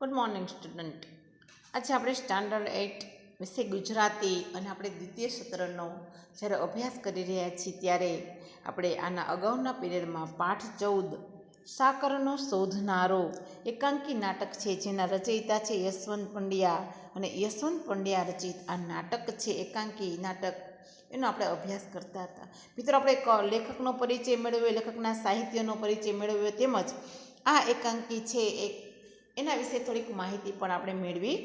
Good morning student. આજે આપણે standard 8 વિષય ગુજરાતી અને આપણે દ્વિતીય સત્રનો જ્યારે અભ્યાસ કરી રહ્યા છીએ ત્યારે આપણે આના અગાઉના પીરિયડમાં પાઠ 14 સાકરનો શોધનારો એકાંકી નાટક છે, જેના રચયિતા છે યશવંત પંડ્યા, અને યશવંત પંડ્યા રચિત આ નાટક છે એકાંકી નાટક, એનો આપણે અભ્યાસ કરતા હતા. મિત્રો, આપણે લેખકનો પરિચય મેળવ્યો, લેખકના સાહિત્યનો પરિચય મેળવ્યો, તેમજ આ એકાંકી છે એના વિશે થોડીક માહિતી પણ આપણે મેળવી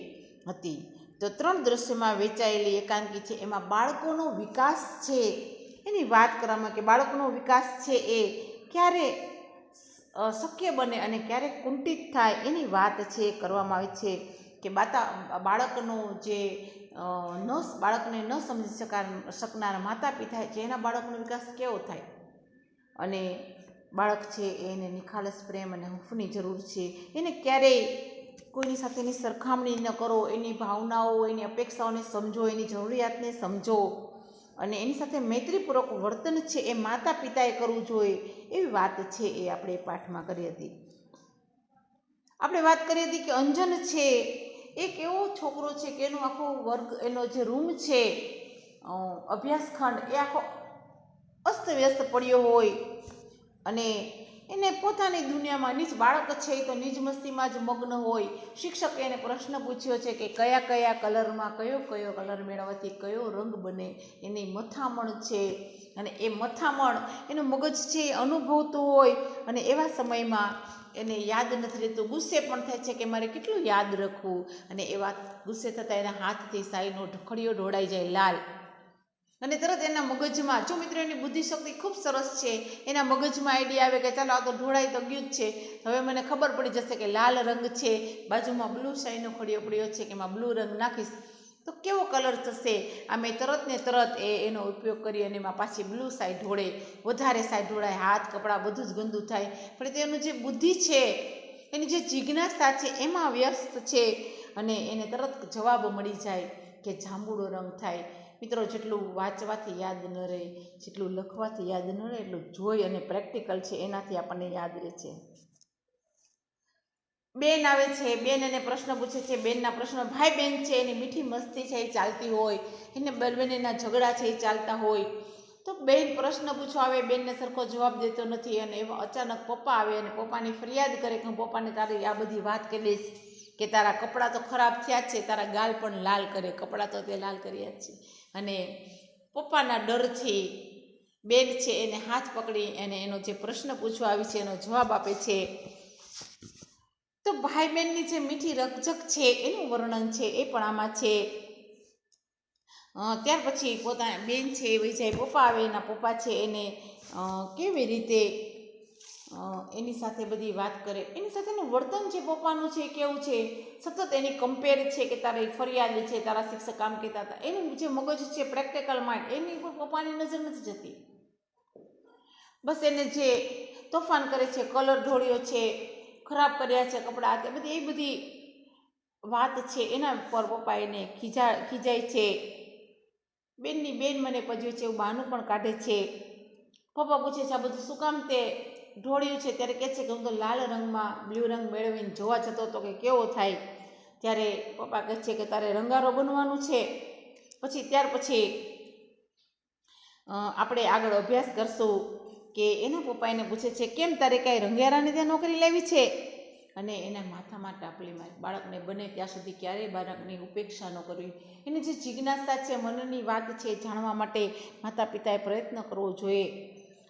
હતી. તો 3 દ્રશ્યમાં વહેંચાયેલી એકાંકી છે, એમાં બાળકોનો વિકાસ છે એની વાત કરવામાં, કે બાળકોનો વિકાસ છે એ ક્યારે શક્ય બને અને ક્યારે કુંઠિત થાય એની વાત છે કરવામાં આવે છે. કે બાળકનો જે બાળકને ન સમજી શકનાર માતા પિતા છે એના બાળકનો વિકાસ કેવો થાય, અને બાળક છે એને નિખાલસ પ્રેમ અને હૂંફની જરૂર છે. એને ક્યારેય કોઈની સાથેની સરખામણી ન કરો, એની ભાવનાઓ, એની અપેક્ષાઓને સમજો, એની જરૂરિયાતને સમજો, અને એની સાથે મૈત્રીપૂર્વક વર્તન છે એ માતા પિતાએ કરવું જોઈએ, એવી વાત છે એ આપણે પાઠમાં કરી હતી. આપણે વાત કરી હતી કે અંજન છે એક એવો છોકરો છે કે એનો આખો વર્ગ, એનો જે રૂમ છે અભ્યાસખંડ, એ આખો અસ્તવ્યસ્ત પડ્યો હોય અને એને પોતાની દુનિયામાં બાળક છે તો નિજ મસ્તીમાં જ મગ્ન હોય. શિક્ષકે એને પ્રશ્ન પૂછ્યો છે કે કયા કયા કલરમાં કયો કલર મેળવવાથી કયો રંગ બને, એની મથામણ છે, અને એ મથામણ એનું મગજ છે એ અનુભવતું હોય, અને એવા સમયમાં એને યાદ નથી રહેતું, ગુસ્સે પણ થાય છે કે મારે કેટલું યાદ રાખવું, અને એવા ગુસ્સે થતાં એના હાથથી સાઈનો ઢખડીઓ ઢોળાઈ જાય લાલ, અને તરત એના મગજમાં, જો મિત્રો એની બુદ્ધિશક્તિ ખૂબ સરસ છે, એના મગજમાં આઈડિયા આવે કે ચાલો આ તો ઢોળાઈ તો ગયું જ છે, હવે મને ખબર પડી જશે કે લાલ રંગ છે, બાજુમાં બ્લુ શાઈનો ખડીયો પડ્યો છે કે એમાં બ્લુ રંગ નાખીશ તો કેવો કલર થશે. આમે તરત ને તરત એનો ઉપયોગ કરી અને એમાં પાછી બ્લુ સાઈ ઢોળે, વધારે સાઈ ઢોળાય, હાથ કપડાં બધું જ ગંદુ થાય, પણ તેનું જે બુદ્ધિ છે, એની જે જિજ્ઞાસા છે એમાં વ્યસ્ત છે, અને એને તરત જવાબ મળી જાય કે જાંબુડો રંગ થાય. મિત્રો, જેટલું વાંચવાથી યાદ ન રહે, જેટલું લખવાથી યાદ ન રહે, એટલું જોઈ અને પ્રેક્ટિકલ છે એનાથી આપણને યાદ રહે છે. બેન આવે છે, બેન એને પ્રશ્ન પૂછે છે, બેનના પ્રશ્ન, ભાઈ બેન છે એની મીઠી મસ્તી છે એ ચાલતી હોય, એને બંનેના ઝઘડા છે એ ચાલતા હોય, તો બેન પ્રશ્ન પૂછવા આવે, બેનને સરખો જવાબ દેતો નથી, અને એમાં અચાનક પપ્પા આવે અને પપ્પાની ફરિયાદ કરે કે હું પપ્પાને તારી આ બધી વાત કરી દઈશ કે તારા કપડાં તો ખરાબ થયા જ છે, તારા ગાલ પણ લાલ કરે, કપડાં તો તે લાલ કર્યા જ છે. અને પપ્પાના ડરથી બેન છે એને હાથ પકડી અને એનો જે પ્રશ્ન પૂછવા આવી છે એનો જવાબ આપે છે. તો ભાઈ બહેનની જે મીઠી રકઝક છે એનું વર્ણન છે એ પણ આમાં છે. ત્યાર પછી પોતાના બેન છે એ વહી જાય, પપ્પા આવે, એના પપ્પા છે એને કેવી રીતે એની સાથે બધી વાત કરે, એની સાથેનું વર્તન છે પપ્પાનું છે કેવું છે, સતત એની કમ્પેર છે કે તારી ફરિયાદ છે, તારા શિક્ષક કામ કહેતા હતા, એનું જે મગજ છે પ્રેક્ટિકલ માઇન્ડ, એની ઉપર પપ્પાની નજર નથી જતી. બસ એને જે તોફાન કરે છે, કલર ઢોળ્યો છે, ખરાબ કર્યા છે કપડાં, તે બધી એ બધી વાત છે એના પર પપ્પા એને ખીજાય છે. બેનની બેન મને પજવે છે એવું બહાનું પણ કાઢે છે. પપ્પા પૂછે છે આ બધું શું કામ તે ઢોળ્યું છે, ત્યારે કહે છે કે હું તો લાલ રંગમાં બ્લુ રંગ મેળવીને જોવા જતો હતો કે કેવો થાય. ત્યારે પપ્પા કહે છે કે તારે રંગારો બનવાનું છે. ત્યાર પછી આપણે આગળ અભ્યાસ કરશું કે એના પપ્પા એને પૂછે છે કેમ તારે કાંઈ રંગિયારાની ત્યાં નોકરી લેવી છે, અને એના માથામાં ટાપલી મારી. બાળકને બને ત્યાં સુધી ક્યારેય બાળકની ઉપેક્ષા ન કરવી, એની જે જિજ્ઞાસા છે, મનની વાત છે જાણવા માટે માતા પિતાએ પ્રયત્ન કરવો જોઈએ.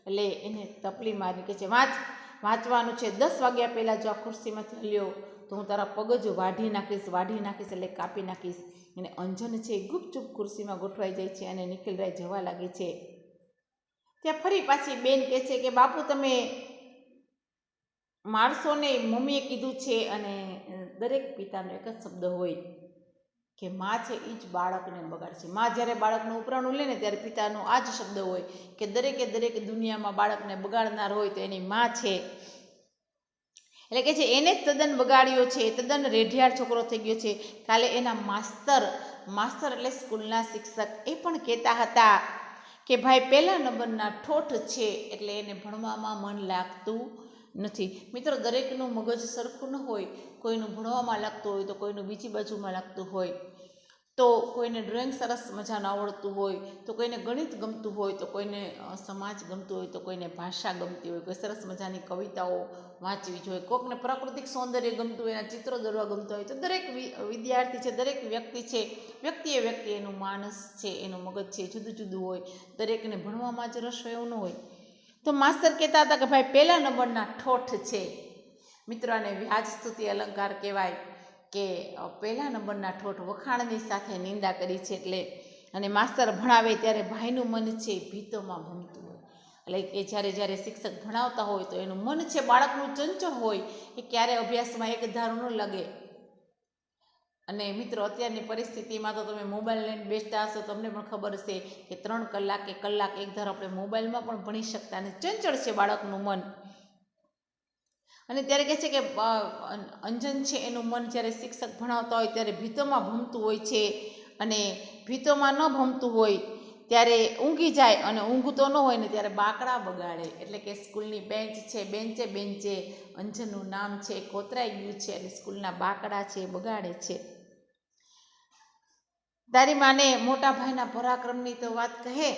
એટલે એને તપલી મારી કહે છે વાંચવાનું છે, 10 વાગ્યા પહેલાં જો આ ખુરશીમાંથી હલ્યો તો હું તારા પગ જ વાઢી નાખીશ એટલે કાપી નાખીશ. અને અંજન છે ગુપચુપ ખુરશીમાં ગોઠવાઈ જાય છે અને નિખિલરાય જવા લાગે છે. ત્યાં ફરી પાછી બેન કહે છે કે બાપુ તમે મારશો ને, મમ્મીએ કીધું છે. અને દરેક પિતાનો એક જ શબ્દ હોય કે માં છે એ જ બાળકને બગાડે છે. માં જ્યારે બાળકનું ઉપરાણું લે ને ત્યારે પિતાનો આ જ શબ્દ હોય કે દરેક દુનિયામાં બાળકને બગાડનાર હોય તો એની માં છે. એટલે કે છે એને જ તદ્દન બગાડ્યો છે, તદ્દન રેઢિયાળ છોકરો થઈ ગયો છે. કાલે એના માસ્તર એટલે સ્કૂલના શિક્ષક એ પણ કહેતા હતા કે ભાઈ પહેલા નંબરના ઠોઠ છે એટલે એને ભણવામાં મન લાગતું નથી. મિત્રો, દરેકનું મગજ સરખું ન હોય. કોઈનું ભણવામાં લાગતું હોય તો કોઈનું બીજી બાજુમાં લાગતું હોય. તો કોઈને ડ્રોઈંગ સરસ મજાનું આવડતું હોય, તો કોઈને ગણિત ગમતું હોય, તો કોઈને સમાજ ગમતું હોય, તો કોઈને ભાષા ગમતી હોય, કોઈ સરસ મજાની કવિતાઓ વાંચવી જોઈએ, કોઈકને પ્રાકૃતિક સૌંદર્ય ગમતું હોય, એના ચિત્રો દોરવા ગમતા હોય. તો દરેક વિદ્યાર્થી છે, દરેક વ્યક્તિ છે, વ્યક્તિ એનું માનસ છે, એનું મગજ છે, જુદું જુદું હોય. દરેકને ભણવામાં જ રસ હોય એવું ન હોય. તો માસ્તર કહેતા હતા કે ભાઈ પહેલા નંબરના ઠોઠ છે. મિત્રો, આને વ્યાજ સ્તુતિ અલંકાર કહેવાય કે પહેલા નંબરના ઠોઠ વખાણની સાથે નિંદા કરી છે. એટલે અને માસ્તર ભણાવે ત્યારે ભાઈનું મન છે ભીતોમાં ભમતું હોય. એટલે કે જ્યારે શિક્ષક ભણાવતા હોય તો એનું મન છે બાળકનું ચંચળ હોય, એ ક્યારે અભ્યાસમાં એક ધારું ન લાગે. અને મિત્રો, અત્યારની પરિસ્થિતિમાં તો તમે મોબાઈલ લઈને બેસતા હશો, તમને પણ ખબર હશે કે 3 કલાક કે કલાક એક ધારો આપણે મોબાઈલમાં પણ ભણી શકતા, અને ચંચળ છે બાળકનું મન. અને ત્યારે કહે છે કે અંજન છે એનું મન જ્યારે શિક્ષક ભણાવતા હોય ત્યારે ભીતોમાં ભમતું હોય છે. અને ભીતોમાં ન ભમતું હોય ત્યારે ઊંઘી જાય, અને ઊંઘતો ન હોય ને ત્યારે બાકડા બગાડે. એટલે કે સ્કૂલની બેન્ચ છે, બેન્ચે અંજનનું નામ છે કોતરાઈ ગયું છે, અને સ્કૂલના બાકડા છે બગાડે છે. તારી માને મોટા ભાઈના પરાક્રમની તો વાત કહે,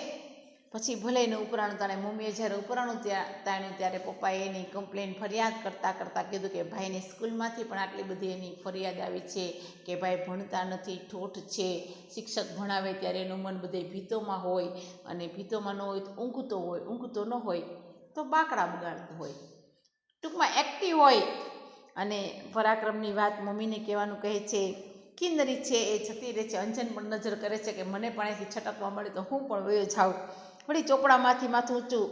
પછી ભલે એને ઉપરાણું તાણે. મમ્મીએ જ્યારે ઉપરાણું તાણ્યું ત્યારે પપ્પાએ એની કમ્પ્લેન ફરિયાદ કરતાં કીધું કે ભાઈને સ્કૂલમાંથી પણ આટલી બધી એની ફરિયાદ આવી છે કે ભાઈ ભણતા નથી, ઠોઠ છે. શિક્ષક ભણાવે ત્યારે એનું મન બધે ભીતોમાં હોય, અને ભીતોમાં ન હોય તો ઊંઘતો ન હોય તો બાકડા બગાડતો હોય. ટૂંકમાં એક્ટિવ હોય. અને પરાક્રમની વાત મમ્મીને કહેવાનું કહે છે. કિન્નરી છે એ જતી રહે છે. અંજન પણ નજર કરે છે કે મને પણ અહીંથી છટકવા મળે તો હું પણ વયો જાઉં. ફરી ચોપડામાંથી માથું ઊંચું,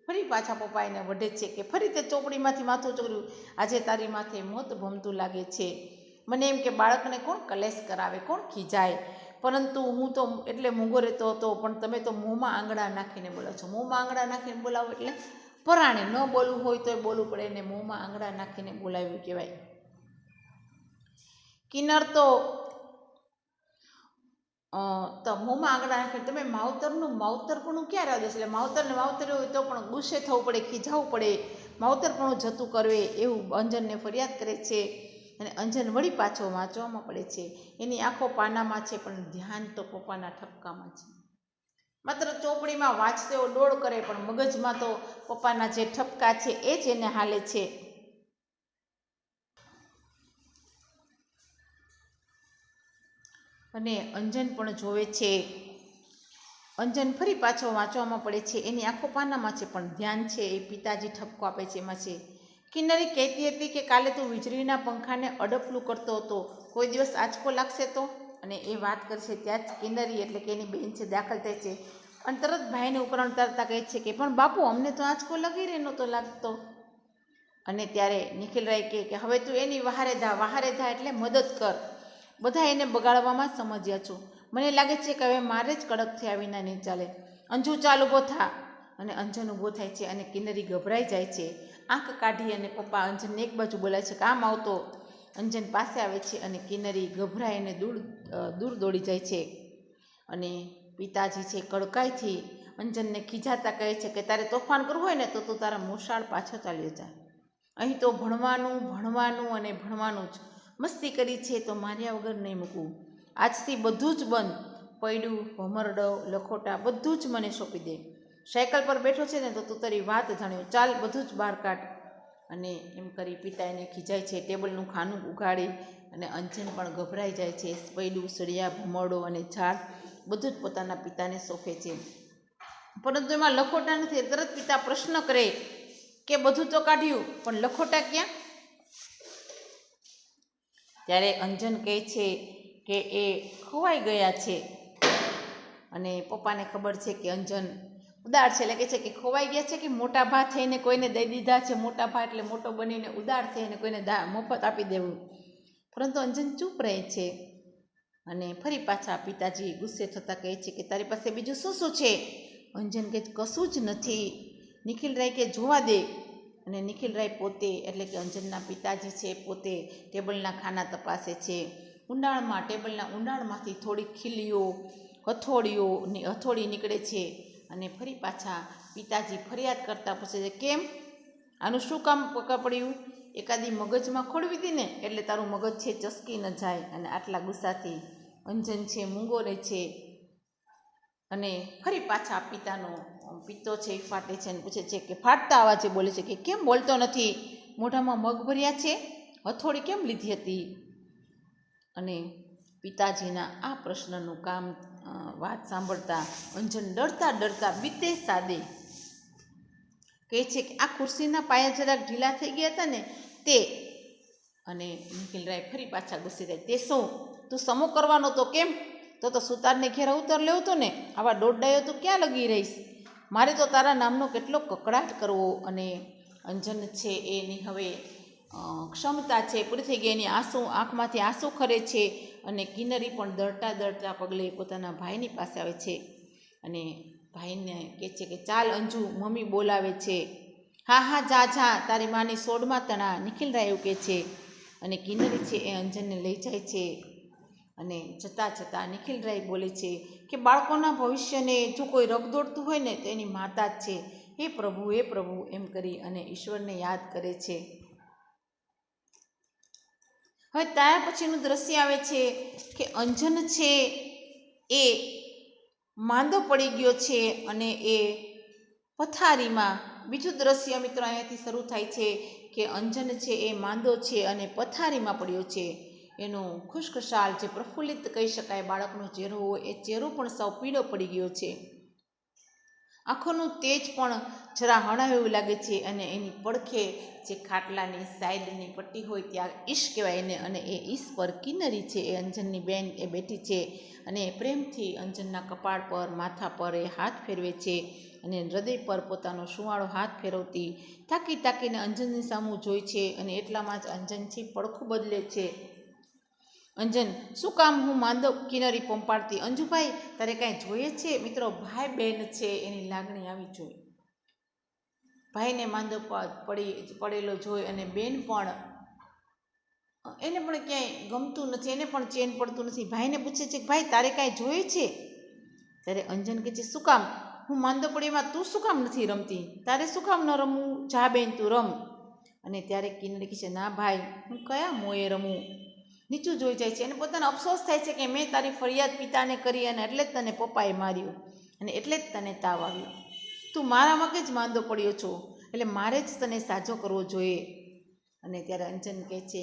ફરી પાછા પપ્પા એને વઢે છે કે ફરી તે ચોપડીમાંથી માથું ચોર્યું. આજે તારી માથે મોત ભમતું લાગે છે. મને એમ કે બાળકને કોણ કલેશ કરાવે, કોણ ખીજાય, પરંતુ હું તો એટલે મૂંગો રહેતો હતો, પણ તમે તો મોંમાં આંગળા નાખીને બોલો છો. મોંમાં આંગળા નાખીને બોલાવો એટલે પરાણે ન બોલવું હોય તો બોલવું પડે, એને મોંમાં આંગળા નાખીને બોલાવ્યું કહેવાય. કિન્નર તો મોંમાં આંગળા નાખીને તમે માવતરપણું ક્યારે આવે છે? એટલે માવતર હોય તો પણ ગુસ્સે થવું પડે, ખીજાવવું પડે, માવતરપણું જતું કરવે એવું અંજનને ફરિયાદ કરે છે. અને અંજન વળી પાછો વાંચવામાં પડે છે. એની આંખો પાનામાં છે, પણ ધ્યાન તો પપ્પાના ઠપકામાં છે. માત્ર ચોપડીમાં વાંચતો એવો ડોળ કરે, પણ મગજમાં તો પપ્પાના જે ઠપકા છે એ જ એને હાલે છે. અને અંજન પણ જોવે છે. અંજન ફરી પાછો વાંચવામાં પડે છે. એની આંખો પાનામાં છે, પણ ધ્યાન છે એ પિતાજી ઠપકો આપે છે એમાં છે. કિન્નરી કહેતી હતી કે કાલે તું વીજળીના પંખાને અડપલું કરતો હતો, કોઈ દિવસ આંચકો લાગશે તો? અને એ વાત કરશે ત્યાં જ કિન્નરી એટલે કે એની બેન છે દાખલ થાય છે, અને તરત ભાઈને ઉપરાણ ઉતારતા કહે છે કે પણ બાપુ, અમને તો આંચકો લગી રહે નહોતો લાગતો. અને ત્યારે નિખિલરાય કહે કે હવે તું એની વહારે ધા એટલે મદદ કર. બધા એને બગાડવામાં સમજ્યા છો. મને લાગે છે કે હવે મારે જ કડક થયા વિના નહીં ચાલે. અંજુ, ચાલ ઊભો થા. અને અંજન ઊભો થાય છે, અને કિન્નરી ગભરાઈ જાય છે. આંખ કાઢી અને પપ્પા અંજનને એક બાજુ બોલાય છે કે આમ આવતો. અંજન પાસે આવે છે, અને કિન્નરી ગભરાઈને દૂર દોડી જાય છે. અને પિતાજી છે કડકાઈથી અંજનને ખીજાતા કહે છે કે તારે તોફાન કરવું હોય ને તો તું તારા મોસાળ પાછો ચાલ્યો જા. અહીં તો ભણવાનું અને ભણવાનું જ. મસ્તી કરી છે તો માર્યા વગર નહીં મૂકવું. આજથી બધું જ બંધ. પૈડું, ભમરડો, લખોટા બધું જ મને સોંપી દે. સાયકલ પર બેઠો છે ને તો તું તારી વાત જાણ્યો, ચાલ બધું જ બહાર કાઢ. અને એમ કરી પિતા એને ખીજાય છે. ટેબલનું ખાનું ઉગાડી અને અંજન પણ ગભરાઈ જાય છે. પૈડું, સળિયા, ભમરડો અને ઝાડ બધું જ પોતાના પિતાને સોંપે છે. પરંતુ એમાં લખોટા નથી. તરત પિતા પ્રશ્ન કરે કે બધું તો કાઢ્યું, પણ લખોટા ક્યાં? ત્યારે અંજન કહે છે કે એ ખોવાઈ ગયા છે. અને પપ્પાને ખબર છે કે અંજન ઉદાર છે, એટલે કહે છે કે ખોવાઈ ગયા છે કે મોટા ભા થઈને કોઈને દઈ દીધા છે. મોટા ભા એટલે મોટો બનીને ઉદાર થઈને કોઈને મફત આપી દેવું. પરંતુ અંજન ચૂપ રહે છે. અને ફરી પાછા પિતાજી ગુસ્સે થતાં કહે છે કે તારી પાસે બીજું શું છે? અંજન કહે કશું જ નથી. નિખિલરાય કે જોવા દે. અને નિખિલરાય પોતે એટલે કે અંજનના પિતાજી છે પોતે ટેબલના ખાના તપાસે છે. ટેબલના ઊંડાણમાંથી થોડીક ખીલીઓ, હથોડી નીકળે છે. અને ફરી પાછા પિતાજી ફરિયાદ કરતાં પૂછે છે કેમ? આનું શું કામ પડ્યું? એકાદી મગજમાં ખોડવી હતી ને એટલે તારું મગજ છે ચસકી ન જાય અને આટલા ગુસ્સાથી અંજન છે મૂંગો રહે છે અને ફરી પાછા પિતાનો પિત્તો છે એ ફાટે છે અને પૂછે છે કે ફાટતા અવાજે બોલે છે કે કેમ બોલતો નથી? મોઢામાં મગ ભર્યા છે? હથોડી કેમ લીધી હતી? અને પિતાજીના આ પ્રશ્નનું વાત સાંભળતા અંજન ડરતા ડરતા બીતે સાદે કહે છે કે આ ખુરશીના પાયા જરાક ઢીલા થઈ ગયા હતા ને તે. અને નિખિલરાય ફરી પાછા ગુસ્સે થાય, તે શું તું સમો કરવાનો તો કેમ? તો સુતારને ઘેર અવતાર લેવો તો ને, આવા દોડડાયો તું ક્યાં લગી રહીશ? મારે તો તારા નામનો કેટલો કકડાટ કરવો. અને અંજન છે એની હવે ક્ષમતા છે પૂરી થઈ ગઈ, એની આંખમાંથી આંસુ ખરે છે અને કિન્નરી પણ દળતા દળતા પગલે પોતાના ભાઈની પાસે આવે છે અને ભાઈને કહે છે કે ચાલ અંજુ, મમ્મી બોલાવે છે. હા હા જા જા, તારી માની સોડમાં તણા, નિખિલરાય એવું કહે છે. અને કિન્નરી છે એ અંજનને લઈ જાય છે અને જતાં જતાં નિખિલરાય બોલે છે કે બાળકોના ભવિષ્યને જો કોઈ રગ દોડતું હોય ને તો એની માતા જ છે. હે પ્રભુ એમ કરી અને ઈશ્વરને યાદ કરે છે. હવે ત્યાર પછીનું દ્રશ્ય આવે છે કે અંજન છે એ માંદો પડી ગયો છે અને એ પથારીમાં. બીજું દ્રશ્ય મિત્રો અહીંયાથી શરૂ થાય છે કે અંજન છે એ માંદો છે અને પથારીમાં પડ્યો છે. એનો ખુશખુશાલ જે પ્રફુલ્લિત કહી શકાય બાળકનો ચહેરો હોય એ ચહેરો પણ સાવ પીળો પડી ગયો છે. આંખોનું તેજ પણ જરા હણાયું એવું લાગે છે અને એની પડખે જે ખાટલાની સાઈડની પટ્ટી હોય ત્યાં ઈશ કહેવાય એને, અને એ ઈશ પર કિન્નરી છે એ અંજનની બેન એ બેઠી છે અને પ્રેમથી અંજનના કપાળ પર માથા પર એ હાથ ફેરવે છે અને હૃદય પર પોતાનો સુંવાળો હાથ ફેરવતી તાકીને અંજનની સામું જોઈ છે. અને એટલામાં જ અંજનથી પડખું બદલે છે. અંજન, શું કામ હું માંદો? કિન્નરી પંપાડતી, અંજુભાઈ તારે કાંઈ જોઈએ છે? મિત્રો ભાઈ બહેન છે એની લાગણી આવી જોઈએ. ભાઈને માંદો પડેલો જોઈ અને બેન પણ એને પણ ક્યાંય ગમતું નથી, એને પણ ચેન પડતું નથી. ભાઈને પૂછે છે કે ભાઈ તારે કાંઈ જોઈએ છે? ત્યારે અંજન કહે છે શું કામ? હું માંદો પડ્યામાં તું શું કામ નથી રમતી? તારે શું કામ ન રમવું? જા બેન તું રમ. અને ત્યારે કિન્નરી કહે છે ના ભાઈ, હું કયા મોએ રમું? નીચું જોઈ જાય છે અને પોતાનો અફસોસ થાય છે કે મેં તારી ફરિયાદ પિતાને કરી અને એટલે જ તને પપ્પાએ માર્યું અને એટલે જ તને તાવ આવ્યો. તું મારા માટે જ માંદો પડ્યો છો એટલે મારે જ તને સાજો કરવો જોઈએ. અને ત્યારે અંજન કહે છે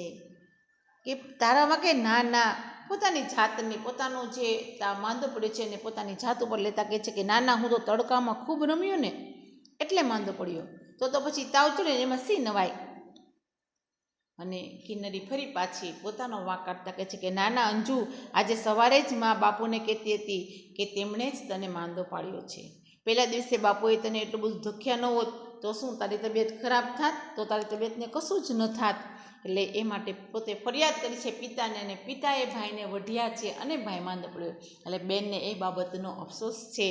કે તારા વાંકે ના, પોતાની જાતની પોતાનો જે માંદો પડ્યો છે અને પોતાની જાત ઉપર લેતા કહે છે કે ના, હું તો તડકામાં ખૂબ રમ્યો ને એટલે માંદો પડ્યો, તો પછી તાવ ચડે ને એમાં શી નવાય? અને કિન્નરી ફરી પાછી પોતાનો વાંક કાઢતા કહે છે કે ના અંજુ, આજે સવારે જ મા બાપુને કહેતી હતી કે તેમણે જ તને માંદો પાડ્યો છે. પહેલા દિવસે બાપુએ તને એટલું બધું ધખ્યા ન હોત તો શું તારી તબિયત ખરાબ થાત? તો તારી તબિયતને કશું જ ન થાત. એટલે એ માટે પોતે ફરિયાદ કરી છે પિતાને અને પિતાએ ભાઈને વઢ્યા છે અને ભાઈ માંદો પડ્યો એટલે બેનને એ બાબતનો અફસોસ છે.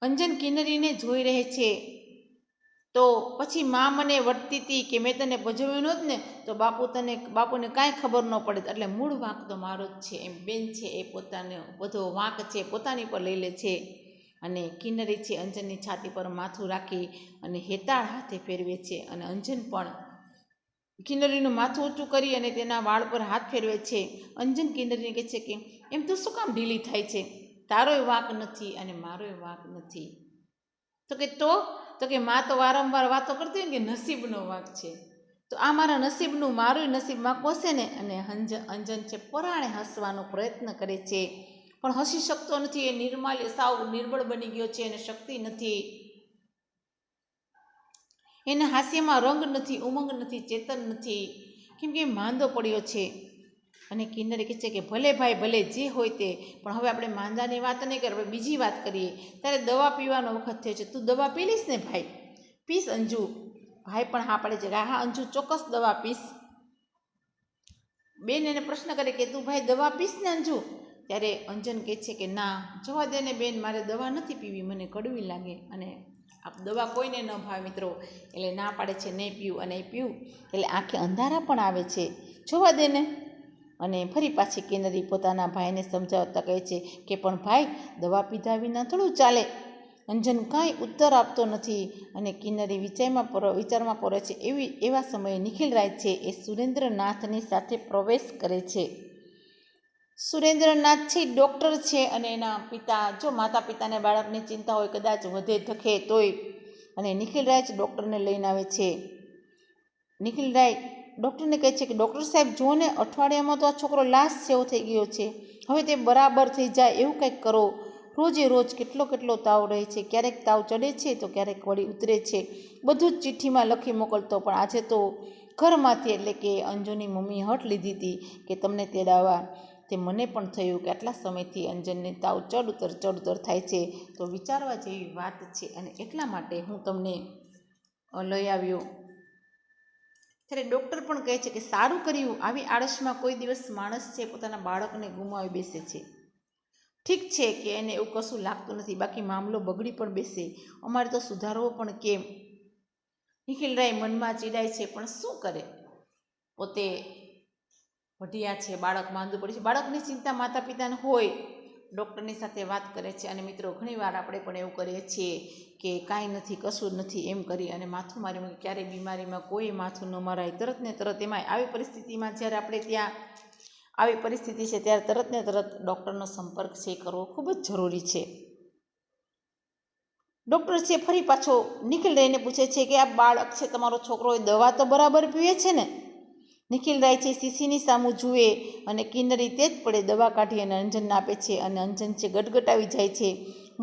અંજન કિન્નરીને જોઈ રહે છે. તો પછી મા મને વટતી હતી કે મેં તને ભજવ્યું નહોત ને તો બાપુને કાંઈ ખબર ન પડે, એટલે મૂળ વાંક તો મારો જ છે. એમ બેન છે એ પોતાનો બધો વાંક છે પોતાની પર લઈ લે છે. અને કિન્નરી છે અંજનની છાતી પર માથું રાખી અને હેતાળ હાથે ફેરવે છે અને અંજન પણ કિન્નરીનું માથું ઊંચું કરી અને તેના વાળ પર હાથ ફેરવે છે. અંજન કિન્નરીને કહે છે કે એમ તું શું કામ ઢીલી થાય છે? તારોય વાંક નથી અને મારોય વાંક નથી. તો કે માં તો વારંવાર વાતો કરતી હોય કે નસીબનો વાંક છે, તો આ મારા નસીબનું મારું નસીબ વાંક હશે ને? અને અંજન છે પરાણે હસવાનો પ્રયત્ન કરે છે પણ હસી શકતો નથી. એ સાવ નિર્બળ બની ગયો છે અને શક્તિ નથી. એના હાસ્યમાં રંગ નથી, ઉમંગ નથી, ચેતન નથી, કેમ કે માંદો પડ્યો છે. અને કિન્નરી કહે છે કે ભલે ભાઈ ભલે જે હોય તે, પણ હવે આપણે માંદાની વાત નહીં કરીએ, આપણે બીજી વાત કરીએ. ત્યારે દવા પીવાનો વખત થયો છે. તું દવા પી લઈશ ને ભાઈ? પીસ અંજુ. ભાઈ પણ હા પાડે છે કે હા અંજુ ચોક્કસ દવા પીસ. બેન એને પ્રશ્ન કરે કે તું ભાઈ દવા પીસ ને અંજુ? ત્યારે અંજન કહે છે કે ના, જવા દે ને બેન, મારે દવા નથી પીવી, મને કડવી લાગે. અને આ દવા કોઈને ન ભાવે મિત્રો, એટલે ના પાડે છે નહીં પીવું. અને પીવું એટલે આંખે અંધારા પણ આવે છે, જવા દે ને. અને ફરી પાછી કિન્નરી પોતાના ભાઈને સમજાવતા કહે છે કે પણ ભાઈ, દવા પીધા વિના થોડું ચાલે. અંજન કાંઈ ઉત્તર આપતો નથી અને કિન્નરી વિચારમાં પડે છે. એવા સમયે નિખિલરાય છે એ સુરેન્દ્રનાથની સાથે પ્રવેશ કરે છે. સુરેન્દ્રનાથ છે ડૉક્ટર છે અને એના પિતા, જો માતા પિતાને બાળકની ચિંતા હોય, કદાચ વધે ધખે તોય, અને નિખિલરાય જ ડૉક્ટરને લઈને આવે છે. નિખિલરાય ડૉક્ટરને કહે છે કે ડૉક્ટર સાહેબ જુઓ ને, અઠવાડિયામાં તો આ છોકરો લાશ જેવો થઈ ગયો છે, હવે તે બરાબર થઈ જાય એવું કંઈક કરો. રોજે રોજ કેટલો તાવ રહે છે, ક્યારેક તાવ ચડે છે તો ક્યારેક વળી ઉતરે છે, બધું જ ચિઠ્ઠીમાં લખી મોકલતો, પણ આજે તો ઘરમાંથી એટલે કે અંજુની મમ્મીએ હઠ લીધી હતી કે તમને તેડાવવા. તે મને પણ થયું કે આટલા સમયથી અંજનને તાવ ચડ ઉતર થાય છે, તો વિચારવા જેવી વાત છે અને એટલા માટે હું તમને લઈ આવ્યો. ત્યારે ડૉક્ટર પણ કહે છે કે સારું કર્યું, આવી આળસમાં કોઈ દિવસ માણસ છે પોતાના બાળકને ગુમાવી બેસે છે. ઠીક છે કે એને એવું કશું લાગતું નથી, બાકી મામલો બગડી પણ બેસે, અમારે તો સુધારવો પણ કેમ. નિખિલરાય મનમાં ચીડાય છે, પણ શું કરે, પોતે વઢિયા છે, બાળક માંદું પડે છે, બાળકની ચિંતા માતા પિતાને હોય. ડૉક્ટરની સાથે વાત કરે છે. અને મિત્રો, ઘણીવાર આપણે પણ એવું કરીએ છીએ કે કાંઈ નથી, કશું જ નથી એમ કરી અને માથું મારી મૂકી. ક્યારેય બીમારીમાં કોઈ માથું ન મરાય, તરત ને તરત. એમાં આવી પરિસ્થિતિમાં જ્યારે આપણે ત્યાં આવી પરિસ્થિતિ છે ત્યારે તરત ને તરત ડૉક્ટરનો સંપર્ક છે કરવો ખૂબ જ જરૂરી છે. ડૉક્ટર છે ફરી પાછો નિખિલરાયને પૂછે છે કે આ બાળક છે તમારો છોકરો, એ દવા તો બરાબર પીવે છે ને? નિખિલરાય છે શીશીની સામું જુએ અને કિન્નરી તે જ પડે દવા કાઢી અને અંજનને આપે છે. અને અંજન છે ગટગટાવી જાય છે.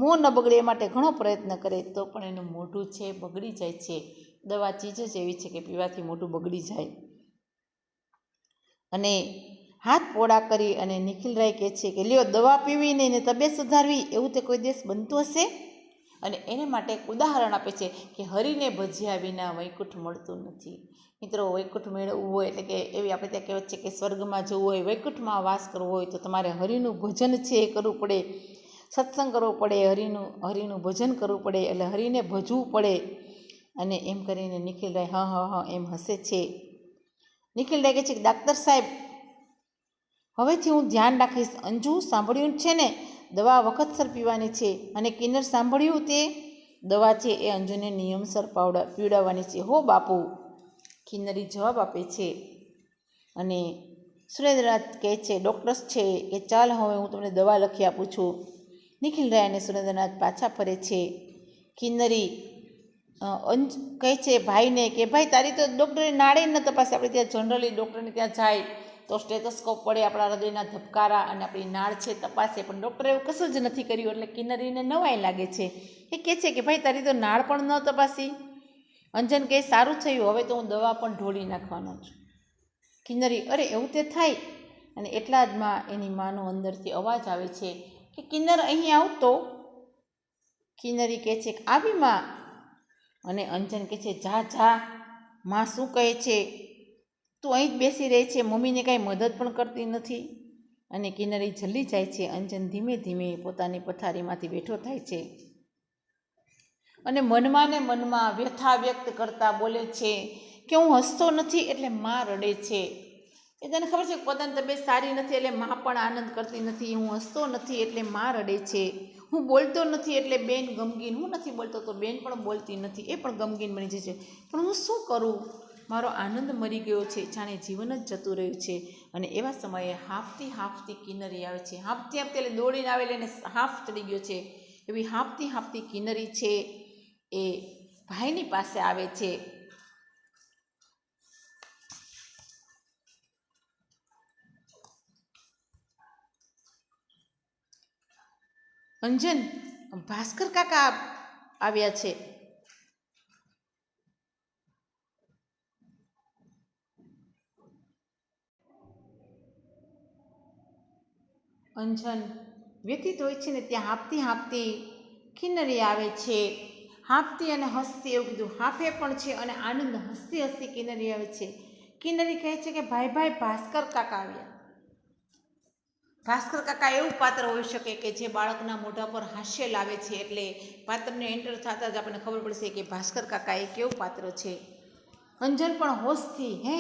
મોં ન બગડે એ માટે ઘણો પ્રયત્ન કરે તો પણ એનું મોઢું છે બગડી જાય છે. દવા ચીજ જ એવી છે કે પીવાથી મોઢું બગડી જાય. અને હાથ પોળા કરી અને નિખિલરાય કહે છે કે લ્યો, દવા પીવી નહીં ને તબિયત સુધારવી, એવું તે કોઈ દિવસ બનતું હશે? અને એને માટે એક ઉદાહરણ આપે છે કે હરીને ભજ્યા વિના વૈકુંઠ મળતું નથી. મિત્રો, વૈકુંઠ મેળવવું હોય એટલે કે એવી આપણે ત્યાં કહેવત છે કે સ્વર્ગમાં જવું હોય, વૈકુંઠમાં વાસ કરવો હોય તો તમારે હરિનું ભજન છે એ કરવું પડે, સત્સંગ કરવો પડે, હરિનું ભજન કરવું પડે, એટલે હરિને ભજવું પડે. અને એમ કરીને નિખિલરાય હા એમ હસે છે. નિખિલરાય કહે છે કે ડાક્ટર સાહેબ, હવેથી હું ધ્યાન રાખીશ. અંજુ, સાંભળ્યું છે ને, દવા વખતસર પીવાની છે. અને કિન્નર, સાંભળ્યું તે? દવા છે એ અંજુને નિયમસર પીવડાવવાની છે. હો બાપુ, કિન્નરી જવાબ આપે છે. અને સુરેન્દ્રનાથ કહે છે, ડૉક્ટર્સ છે કે ચાલ હવે હું તમને દવા લખી આપું છું. નિખિલરાય અને સુરેન્દ્રનાથ પાછા ફરે છે. કિન્નરી કહે છે ભાઈને કે ભાઈ, તારી તો ડૉક્ટરે નાડે ન તપાસે. આપણે ત્યાં જનરલી ડૉક્ટરને ત્યાં જાય તો સ્ટેથોસ્કોપ પડે, આપણા હૃદયના ધબકારા અને આપણી નાળ છે તપાસે, પણ ડૉક્ટરે એવું કશું જ નથી કર્યું. એટલે કિન્નરીને નવાઈ લાગે છે. એ કહે છે કે ભાઈ, તારી તો નાળ પણ ન તપાસી. અંજન કહે, સારું થયું, હવે તો હું દવા પણ ઢોળી નાખવાનો છું. કિન્નરી, અરે એવું તે થાય. અને એટલા જ માં એની માનો અંદરથી અવાજ આવે છે કે કિન્નર, અહીં આવતો. કિન્નરી કહે છે કે આવી માં. અને અંજન કહે છે, જા માં શું કહે છે, તું અહીં જ બેસી રહે છે, મમ્મીને કાંઈ મદદ પણ કરતી નથી. અને કિન્નરી જલ્દી જાય છે. અંજન ધીમે ધીમે પોતાની પથારીમાંથી બેઠો થાય છે અને મનમાં ને મનમાં વ્યથા વ્યક્ત કરતા બોલે છે કે હું હસતો નથી એટલે માં રડે છે. એ તને ખબર છે, પોતાની તબિયત સારી નથી એટલે માં પણ આનંદ કરતી નથી. હું હસતો નથી એટલે માં રડે છે. હું બોલતો નથી એટલે બેન ગમગીન. હું નથી બોલતો તો બેન પણ બોલતી નથી, એ પણ ગમગીન બની જાય છે. પણ હું શું કરું, મારો આનંદ મરી ગયો છે, જાણે જીવન જ જતું રહ્યું છે. અને એવા સમયે હાંફતી કિન્નરી આવે છે. હાંફતી એટલે દોડીને આવેલી એને હાંફ ચડી ગયો છે. એવી હાંફતી કિન્નરી છે એ ભાઈની પાસે આવે છે. અંજન, ભાસ્કર કાકા આવ્યા છે. અંજન વ્યતીત હોય છે ને ત્યાં હાંફતી કિન્નરી આવે છે. હાંફતી અને હસતી, એવું કીધું, હાંફે પણ છે અને આનંદ હસતી કિન્નરી આવે છે. કિન્નરી કહે છે કે ભાઈ ભાસ્કર કાકા આવ્યા. ભાસ્કર કાકા એવું પાત્ર હોઈ શકે કે જે બાળકના મોઢા પર હાસ્ય લાવે છે. એટલે પાત્રને એન્ટર થતાં જ આપણને ખબર પડશે કે ભાસ્કર કાકા એ કેવું પાત્ર છે. અંજન પણ હોશથી હે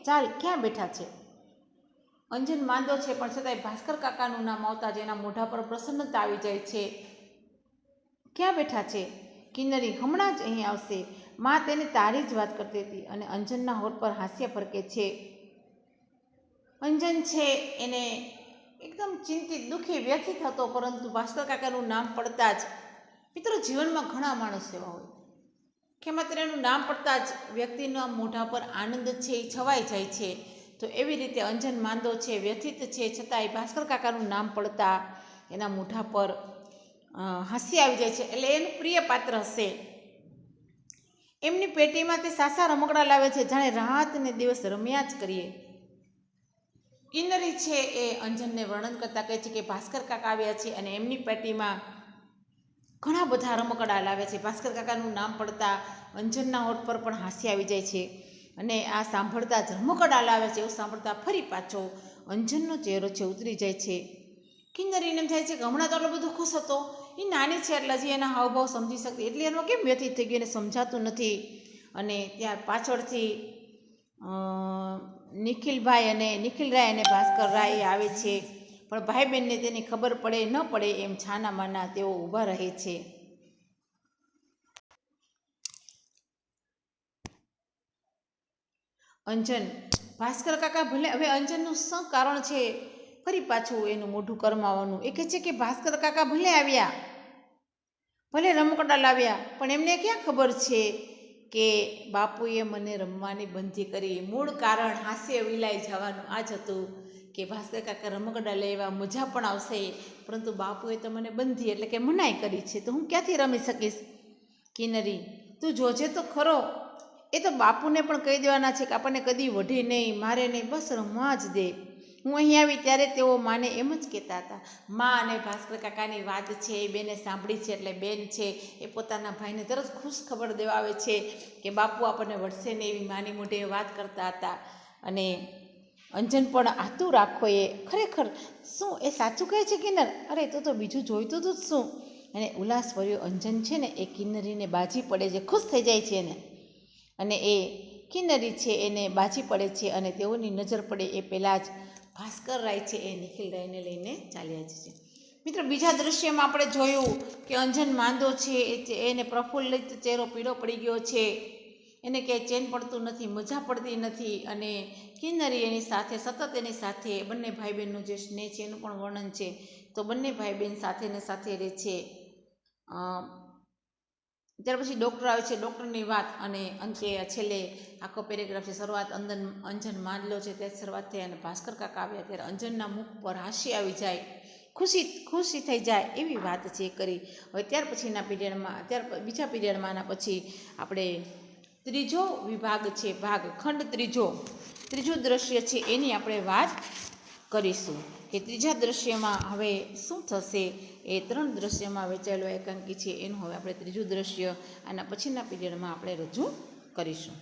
ચાલ, ક્યાં બેઠા છે. અંજન માંદો છે પણ છતાંય ભાસ્કર કાકાનું નામ આવતા જ એના મોઢા પર પ્રસન્નતા આવી જાય છે. ક્યાં બેઠા છે? કિન્નરી હમણાં જ અહીં આવશે. માં તેને તારી જ વાત કરતી હતી અને અંજનના હોઠ પર હાસ્ય ફરકે છે. અંજન છે એને એકદમ ચિંતિત, દુઃખી, વ્યથિત હતો, પરંતુ ભાસ્કર કાકાનું નામ પડતા જ, મિત્રો જીવનમાં ઘણા માણસ એવા હોય કે માત્ર એનું નામ પડતા જ વ્યક્તિના મોઢા પર આનંદ છે એ છવાઈ જાય છે. તો એવી રીતે અંજન માંદો છે, વ્યથિત છે, છતાંય ભાસ્કર કાકાનું નામ પડતા એના મોઢા પર હાસ્ય આવી જાય છે. એટલે એનું પ્રિય પાત્ર હશે. એમની પેટીમાં તે સાસા રમકડા લાવે છે, જાણે રાત ને દિવસ રમ્યા જ કરીએ. કિન્નરી છે એ અંજનને વર્ણન કરતા કહે છે કે ભાસ્કર કાકા આવ્યા છે અને એમની પેટીમાં ઘણા બધા રમકડા લાવે છે. ભાસ્કર કાકાનું નામ પડતા અંજનના હોઠ પર પણ હાસ્ય આવી જાય છે અને આ સાંભળતા જ રમકડા લાવે છે એવું સાંભળતા ફરી પાછો અંજનનો ચહેરો છે ઉતરી જાય છે. કિન્નરીને એમ થાય છે કે હમણાં તો એટલો બધો ખુશ હતો, એ નાની છે એટલે હજી એના હાવભાવ સમજી શકતી, એટલે એનો કેમ વ્યથિત થઈ ગયું એને સમજાતું નથી. અને ત્યાર પાછળથી નિખિલભાઈ અને નિખિલરાય અને ભાસ્કર રાય આવે છે, પણ ભાઈ બહેનને તેની ખબર પડે ન પડે એમ છાના માના તેઓ ઊભા રહે છે. અંજન, ભાસ્કર કાકા ભલે, હવે અંજનનું શું કારણ છે ફરી પાછું એનું મોઢું કરમાવાનું? એ કહે છે કે ભાસ્કર કાકા ભલે આવ્યા, ભલે રમકડા લાવ્યા, પણ એમને ક્યાં ખબર છે કે બાપુએ મને રમવાની બંધી કરી. મૂળ કારણ હાસ્ય વિલાઈ જવાનું આ જ હતું કે ભાસ્કર કાકા રમકડા લેવા, મજા પણ આવશે, પરંતુ બાપુએ તો મને બંધી એટલે કે મનાઈ કરી છે, તો હું ક્યાંથી રમી શકીશ? કિન્નરી, તું જોજે તો ખરો, એ તો બાપુને પણ કહી દેવાના છે કે આપણને કદી વઢે નહીં, મારે નહીં, બસ રમવા જ દે. હું અહીં આવી ત્યારે તેઓ માને એમ જ કહેતા હતા. મા અને ભાસ્કર કાકાની વાત છે એ બેને સાંભળી છે, એટલે બેન છે એ પોતાના ભાઈને તરત ખુશ ખબર દેવા આવે છે કે બાપુ આપણને વળશે ને, એવી માની મોઢે વાત કરતા હતા. અને અંજન પણ આતું રાખો એ ખરેખર શું એ સાચું કહે છે કિન્નર? અરે તું તો બીજું જોઈતું તું જ શું? અને ઉલ્લાસભર્યો અંજન છે ને એ કિન્નરીને બાજી પડે છે, ખુશ થઈ જાય છે એને, અને એ કિન્નરી છે એને બાજી પડે છે અને તેઓની નજર પડે એ પહેલાં જ ભાસ્કર રાય છે એ નિખિલ રાયને લઈને ચાલ્યા જાય છે. મિત્રો બીજા દૃશ્યમાં આપણે જોયું કે અંજન માંદો છે, એને પ્રફુલ્લિત ચહેરો પીળો પડી ગયો છે, એને ક્યાંય ચેન પડતું નથી, મજા પડતી નથી, અને કિન્નરી એની સાથે સતત એની સાથે, બંને ભાઈ બહેનનું જે સ્નેહ છે એનું પણ વર્ણન છે. તો બંને ભાઈ બહેન સાથે ને સાથે રહે છે. ત્યાર પછી ડૉક્ટર આવે છે, ડૉક્ટરની વાત, અને અંતે છેલ્લે આખો પેરેગ્રાફ છે. શરૂઆત અંજન માંદલો છે તે શરૂઆત થઈ અને ભાસ્કર કાકા આવ્યા ત્યારે અંજનના મુખ પર હાસ્ય આવી જાય, ખુશી થઈ જાય એવી વાત છે કરી. હવે ત્યાર પછીના પીરિયડમાં, બીજા પીરિયડમાં આના પછી આપણે ત્રીજો વિભાગ છે, ખંડ ત્રીજું દ્રશ્ય છે એની આપણે વાત કરીશું કે ત્રીજા દ્રશ્યમાં હવે શું થશે. એ 3 દ્રશ્યમાં વહેંચાયેલો એકાંકી છે, એનું હવે આપણે ત્રીજું દ્રશ્ય આના પછીના પીરિયડમાં આપણે રજૂ કરીશું.